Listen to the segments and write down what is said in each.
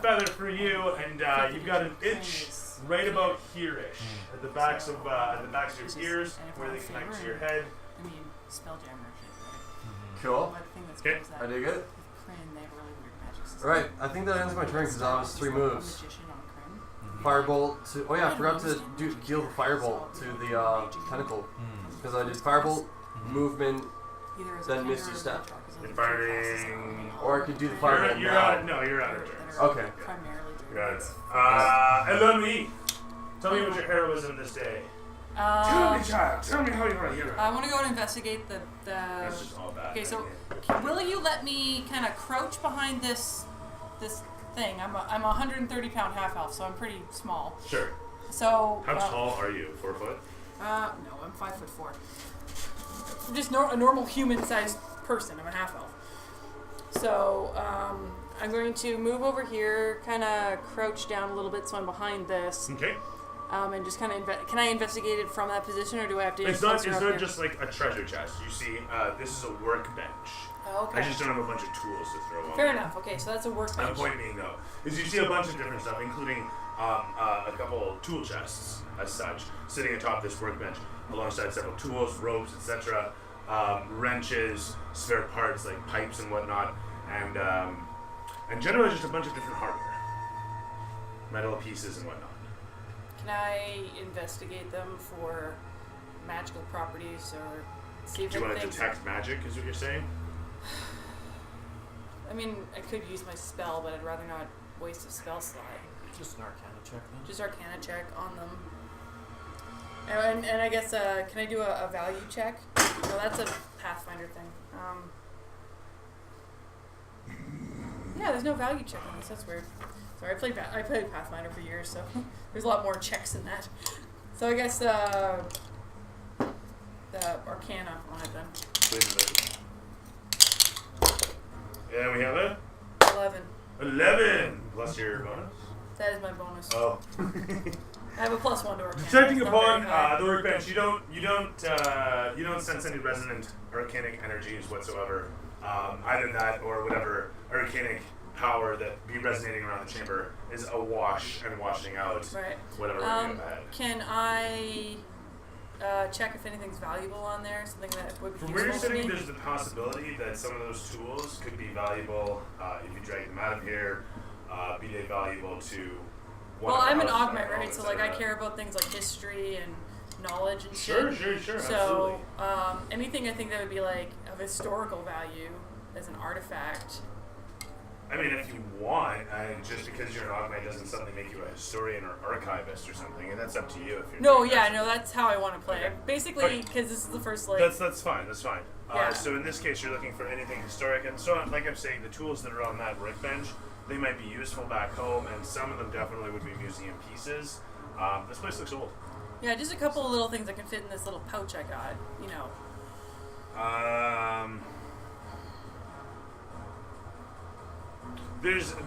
feather for you, and you've got an itch right about here-ish, at the backs of your ears, where they connect to your head. I mean, Spelljammer shit, right? Cool. Okay. I dig it. Kryn, they have a really weird magic system. Alright, I think that ends my turn because I was 3 moves. Firebolt to... Oh yeah, I forgot to deal the firebolt to the tentacle. Because I did firebolt, movement, then Misty Step. You're firing... Or I could do the firebolt You're now. out. No, you're out of turn. Okay. Got it. Eleni, tell me what your heroism this day. Tell me, child. Tell me how you're a hero. I want to go and investigate the... That's just all bad. Okay, so will you let me kind of crouch behind this thing? I'm a 130-pound half-elf, so I'm pretty small. Sure. So... How tall are you? 4 foot? No, I'm 5'4". I'm just a normal human-sized person. I'm a half-elf. So, I'm going to move over here, kind of crouch down a little bit so I'm behind this. Okay. And just kind of can I investigate it from that position, or do I have to? It's not just like a treasure chest. You see, this is a workbench. Oh, okay. I just don't have a bunch of tools to throw on. Fair enough. Okay, so that's a workbench. The point being, though, is you see a bunch of different stuff, including a couple tool chests, as such, sitting atop this workbench, alongside several tools, ropes, etc., wrenches, spare parts like pipes and whatnot, and generally just a bunch of different hardware, metal pieces and whatnot. Can I investigate them for magical properties or see if Do you want to detect magic, is what you're saying? I mean, I could use my spell, but I'd rather not waste a spell slot. Just an Arcana check then. Just Arcana check on them. And I guess, can I do a value check? No, that's a Pathfinder thing. Yeah, there's no value check on this. That's weird. Sorry, I played Pathfinder for years, so there's a lot more checks in that. So I guess the Arcana on it then. Yeah, we have it. 11. 11 plus your bonus. That is my bonus. Oh. I have a +1 to Arcana. Detecting upon the workbench, you don't sense any resonant arcanic energies whatsoever. Either that or whatever arcanic power that be resonating around the chamber is awash and washing out whatever we have had. Can I check if anything's valuable on there? Something that would be From useful where you're to sitting, me? there's the possibility that some of those tools could be valuable if you drag them out of here. Be they valuable to one Well, of the I'm an houses augment, back home, right? So like I care about things like history and knowledge and Sure, shit. sure, So anything I think that would be like of historical value as an artifact. I mean, if you want, just because you're an augment doesn't suddenly make you a historian or archivist or something, and that's up to you if you're. No, yeah, no, that's how I want to play. Okay. Basically, because this is the first like. That's fine. That's fine. Yeah. So in this case, you're looking for anything historic, and so like I'm saying, the tools that are on that workbench, they might be useful back home, and some of them definitely would be museum pieces. This place looks old. Yeah, just a couple of little things that can fit in this little pouch I got. You know.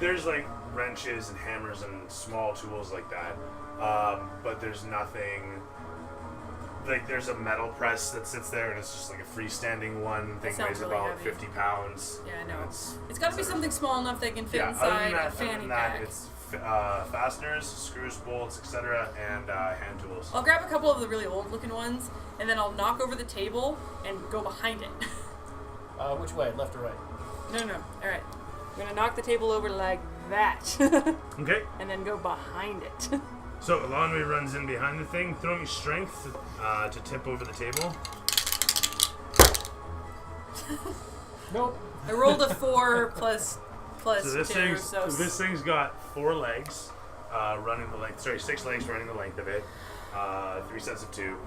There's like wrenches and hammers and small tools like that, but there's nothing. Like there's a metal press that sits there, and it's just like a freestanding one. Thing weighs really about heavy. 50 pounds. Yeah, I know. It's got to be something small enough that can fit inside a fanny pack. It's fasteners, screws, bolts, etc., and hand tools. I'll grab a couple of the really old-looking ones, and then I'll knock over the table and go behind it. Which way, left or right? No. All right. I'm gonna knock the table over like that. Okay. And then go behind it. So Elanwe runs in behind the thing. Throw me strength to tip over the table. Nope. I rolled a 4 plus So this 2, so this thing's got 4 legs, running the length. Sorry, 6 legs running the length of it. 3 sets of 2.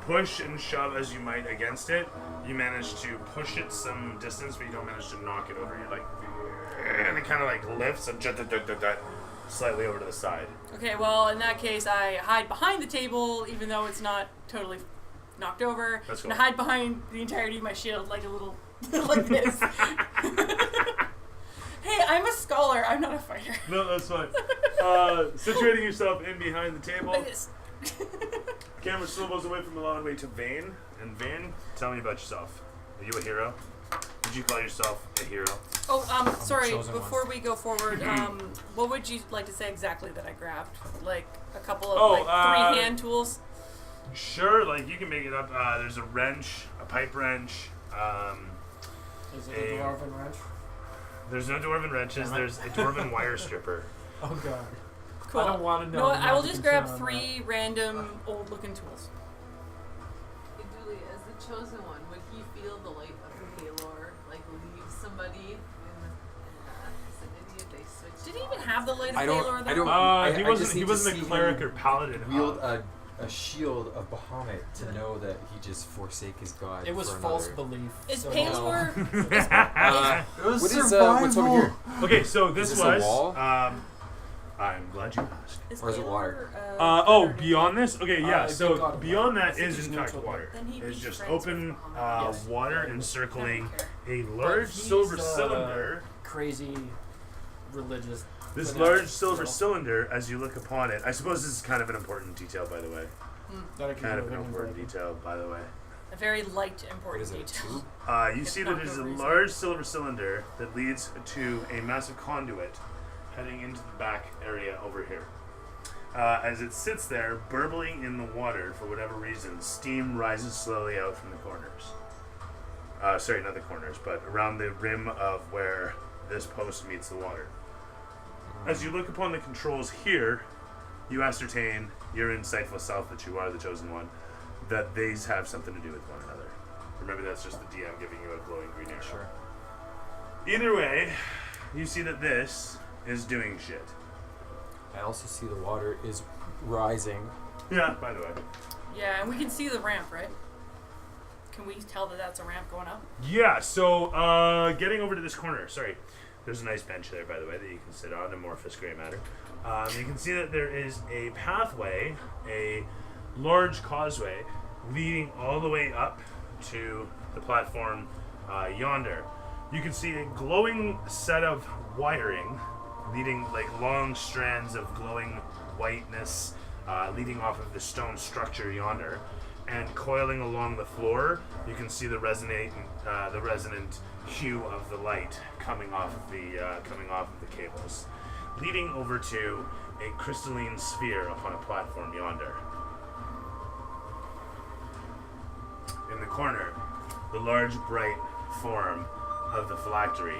Push and shove as you might against it. You manage to push it some distance, but you don't manage to knock it over. You're like, and it kind of like lifts and slightly over to the side. Okay, well, in that case, I hide behind the table, even though it's not totally knocked over. That's cool. And I hide behind the entirety of my shield, like a little, like this. Hey, I'm a scholar. I'm not a fighter. No, that's fine. Situating yourself in behind the table. Like this. Camera swivels away from Elanwe to Vane. And Vane, tell me about yourself. Are you a hero? Did you call yourself a hero? Oh, sorry. chosen Before we go forward, what would you like to say exactly that I grabbed? Like a couple of three hand tools. Sure, like you can make it up. There's a wrench, a pipe wrench. Is it a dwarven wrench? There's no dwarven wrenches. There's a dwarven wire stripper. Oh god. Cool. I don't want to know. No, the I will magic just grab concern on 3 random old-looking tools. Hey, Dooley, as the chosen one, would he feel the light of the Halor, like leave somebody in the vicinity if they switched? Did he even have the light of I don't- Baylor, though? I don't- He I wasn't. just He need to wasn't see a cleric him or paladin. wield a shield of Bahamut to know that he just forsake his god. It was for false another. belief. Is so Paylor... It was What is survival. what's over here? Okay, so this Is this a was. wall? I'm glad you asked. Or is it water? Beyond this? Okay, yeah. good So God. beyond I that think is he's in fact neutral. water. Then he'd It's be just friends open with Bahamut. Yes. water encircling a But large he's, silver cylinder. Crazy religious. This fanatic, large silver so cylinder, as you look upon it, I suppose this is kind of an important detail, by the way. that I can Kind do of an with important him. detail, by the way. A very light, What important is it? detail. You It's see not that it is a good reason. large silver cylinder that leads to a massive conduit heading into the back area over here. As it sits there, burbling in the water, for whatever reason, steam rises slowly out from the corners. Sorry, not the corners, but around the rim of where this post meets the water. As you look upon the controls here, you ascertain, your insightful self that you are the chosen one, that these have something to do with one another. Remember, that's just the DM giving you a glowing green arrow. Sure. Either way, you see that this is doing shit. I also see the water is rising. Yeah, by the way. Yeah, and we can see the ramp, right? Can we tell that that's a ramp going up? Yeah, so getting over to this corner, sorry. There's a nice bench there, by the way, that you can sit on, amorphous gray matter. You can see that there is a pathway, a large causeway, leading all the way up to the platform yonder. You can see a glowing set of wiring, leading like long strands of glowing whiteness, leading off of the stone structure yonder. And coiling along the floor, you can see the resonant hue of the light coming off of the cables, leading over to a crystalline sphere upon a platform yonder. In the corner, the large, bright form of the phylactery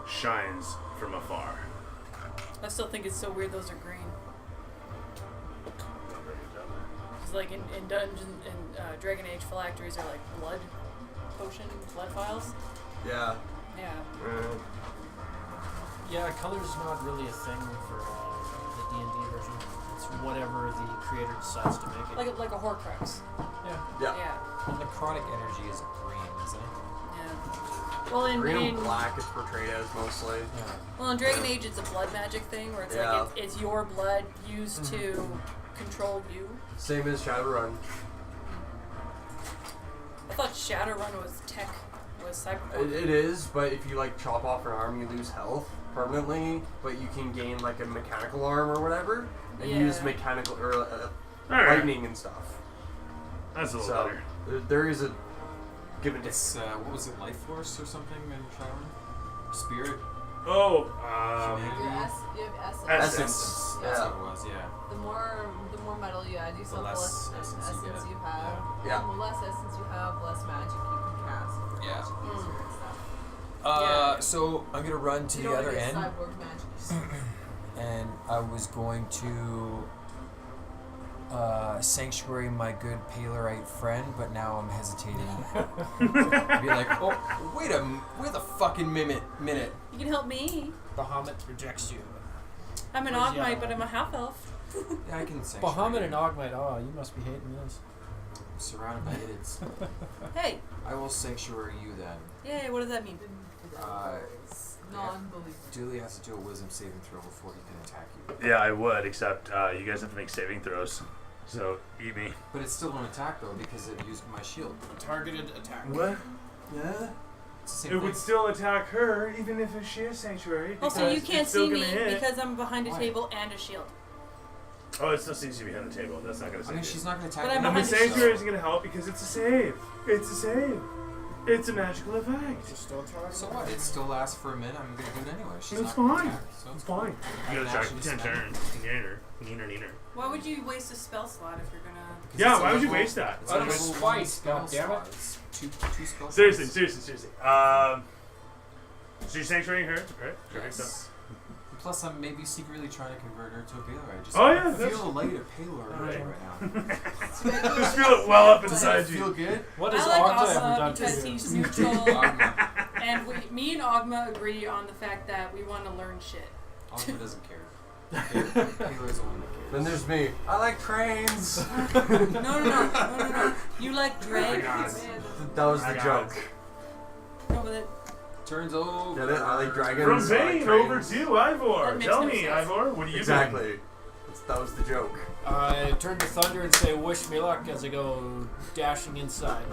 shines from afar. I still think it's so weird those are green. Because like in Dungeons and Dragon Age phylacteries are like blood potion, blood vials. Yeah. Yeah. Yeah, color's not really a thing for the D&D version. It's whatever the creator decides to make it. Like a Horcrux. Yeah. Yeah. Yeah. Well, necrotic energy is green, isn't it? Yeah. Well, in Green and black is portrayed as mostly. Yeah. well in Dragon Age it's a blood magic thing where it's Yeah. like it's your blood used to control you. Same as Shadowrun. I thought Shadowrun was tech, was cyberpunk. It is, but if you like chop off an arm, you lose health permanently. But you can gain like a mechanical arm or whatever, and use Yeah. mechanical or Alright. lightning and stuff. That's a little So better. there is a give and take. It's what was it, life force or something in Shadowrun? Spirit. Oh, Humanity? You have essence. Essence. That's Yeah. what it was. Yeah. The more metal you add yourself, the less less essence essence you you, get. have. Yeah. And the less essence you have, less magic you can cast. For Yeah. magic user and stuff. Yeah. So I'm gonna run to You the don't other get end, cyborg magic. and I was going to sanctuary my good Palerite friend, but now I'm hesitating. Be like, oh, wait a fucking minute. You can help me. Bahamut rejects you. I'm an Where's the Ogmite, other but one? I'm a half elf. Yeah, I can sanctuary. Bahamut and Ogmite, oh, you must be hating this. I'm surrounded by idiots. Hey, I will sanctuary you then. yay! What does that mean? Non-believer. Dooley has to do a wisdom saving throw before he can attack you. yeah, I would, except you guys have to make saving throws. So, eat me. But it's still an attack though because it used my shield. A targeted attack. What? Yeah? It's the same It thing. would still attack her, even if she is sanctuary. Also, you because can't it's still see me gonna hit. because I'm behind a Why? table and a shield. Oh, it still sees you behind the table. That's not going to I save mean, you. she's not going to attack But you. I'm And the behind the sanctuary isn't going to help because it's a save. It's a save. It's a magical effect. Just don't try. So what? It still lasts for a minute. I'm gonna do it anyway. She's It's not gonna fine. attack, so It's fine. I You gotta try actually 10 spend- turns. Neener. Why would you waste a spell slot if you're gonna? 'Cause Yeah, it's a why would you level- waste that? It's a Let him level twice, one spell goddammit. slot. It's two spell Seriously. slots. So you're sanctuaring her, right? Perfect. Yes. Plus, I'm maybe secretly trying to convert her to a Baylor. I just Oh, yeah, I that's- feel light of Paylor Right. right now. Just feel it well up Does inside that you. feel good? What has I like Ogma ever Ogma done to because you? he's neutral, Ogma. and me and Ogma agree on the fact that we want to learn shit. Ogma doesn't care. Paylor's the one that cares. Then there's me. I like trains. No. You like dragons. That was I the got joke. No, but Turns over. Get it? I like dragons. From I like Bane trains. over to Ivor. That makes Tell no me, sense. Ivor, what are you Exactly. That was the joke. I turn to Thunder and say, "Wish me luck," as I go dashing inside.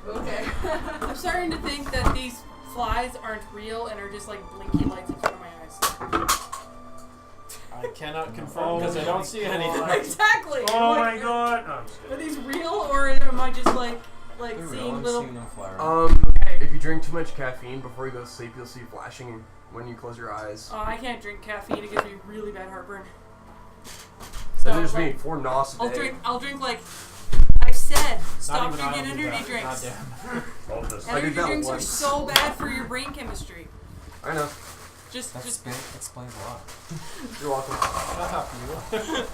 Okay. I'm starting to think that these flies aren't real and are just like blinky lights in front of my eyes. I cannot confirm because I don't see anything. Exactly. doing? Oh Like, my god. No, I'm just Are kidding. these real or am I just like They're real. seeing I'm little? seeing them fly around. Okay. If you drink too much caffeine before you go to sleep, you'll see flashing when you close your eyes. I can't drink caffeine. It gives me really bad heartburn. Then there's like, me, 4 nos a day. I'll drink like I've said. Not Stop even I drinking will do energy that. drinks. Goddamn. All this. I did Energy that drinks are once. so bad for your brain chemistry. I know. Just Explains a lot. You're welcome. Not you.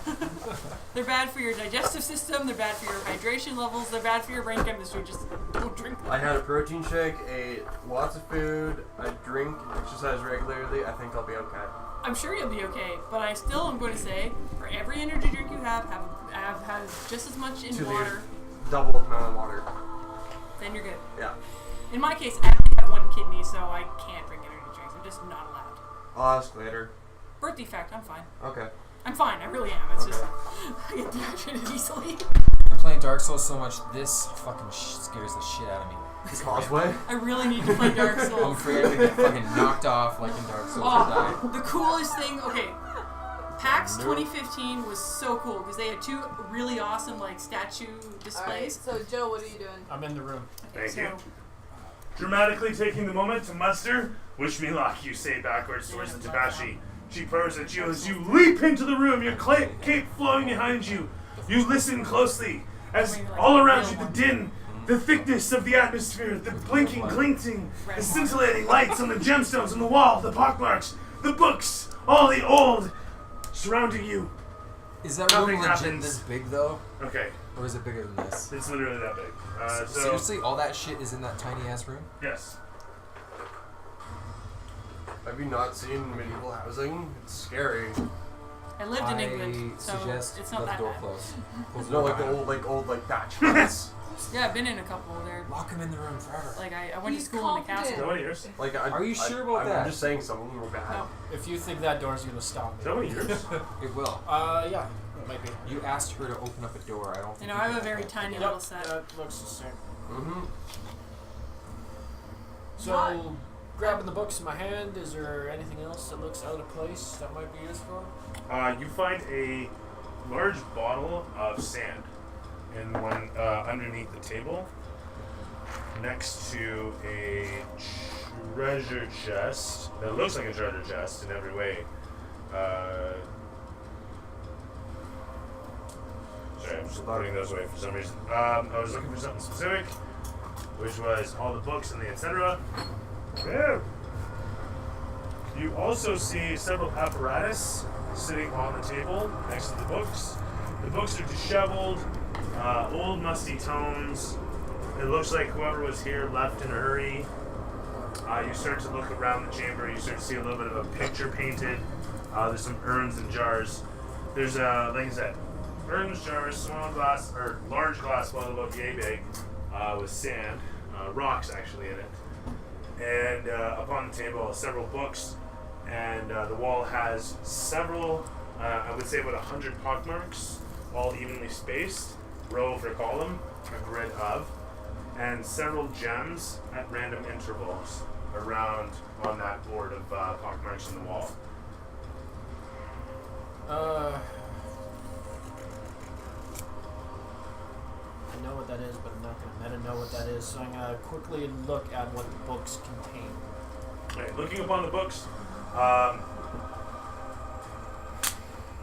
they're bad for your digestive system. They're bad for your hydration levels. They're bad for your brain chemistry. Just don't drink them. I had a protein shake, ate lots of food, I drink, exercise regularly. I think I'll be okay. I'm sure you'll be okay, but I still am going to say, for every energy drink you have just as much in To the- water. Double amount of water. Then you're good. Yeah. In my case, I only have 1 kidney, so I can't drink energy drinks. I'm just not allowed. I'll ask later. Birth defect. I'm fine. Okay. I'm fine. I really am. It's Okay. just I get dehydrated easily. I'm playing Dark Souls so much, this fucking scares the shit out of me. Causeway? I really need to play Dark I'm Souls. afraid I'm gonna get fucking knocked off like in Dark Souls and die. Oh, the coolest thing. Okay, PAX 2015 was so cool because they had 2 really awesome like statue Alright, displays. so Joe, what are you doing? I'm in the room. Okay, Thank you. so Dramatically taking the moment to muster, wish me luck, you say backwards towards the Tabashi. She purrs at you as you leap into the room, your cape flowing behind you. You listen closely as all around you the din, the thickness of the atmosphere, the blinking, glinting, the scintillating lights on the gemstones on the wall, the pockmarks, the books, all the old surrounding you. Is that room Nothing legit happens. this big though? Okay, Or is it bigger than this? it's literally that big. So, Seriously, all that shit is in that tiny ass room? yes. Have you not seen medieval housing? It's scary. I lived in I England, so suggest it's not let that the door bad. close. Close the No, door like the behind old thatch huts. Yeah, I've been in a couple. They're him. Lock him in the room forever. like I went to He's school in the confident. Is that castle. one of yours? Like, Are you sure about I'm that? just saying some of them were bad. No. If you think that door's gonna stop Is me. that one of yours? It will. Yeah, it might be. You asked her to open up a door. I don't think You know, I have a very tiny Yep, little set. that looks the same. Mm-hmm. So, grabbing the books in my hand, is there anything else that looks out of place that might be useful? You find a large bottle of sand in one underneath the table, next to a treasure chest that looks like a treasure chest in every way. Sorry, I'm just putting those away for some reason. I was looking for something specific, which was all the books and the etc. Yeah. You also see several apparatus sitting on the table next to the books. The books are disheveled, old musty tomes. It looks like whoever was here left in a hurry. You start to look around the chamber. You start to see a little bit of a picture painted. There's some urns and jars. There's, like I said, urns, jars, small glass, or large glass bottle about yay big, with sand, rocks actually in it. And upon the table are several books, and the wall has several, I would say about 100 pockmarks, all evenly spaced, row for column, a grid of, and several gems at random intervals around on that board of pockmarks in the wall. I know what that is, but I'm not gonna meta know what that is, so I'm going to quickly look at what the books contain. Okay, looking upon the books,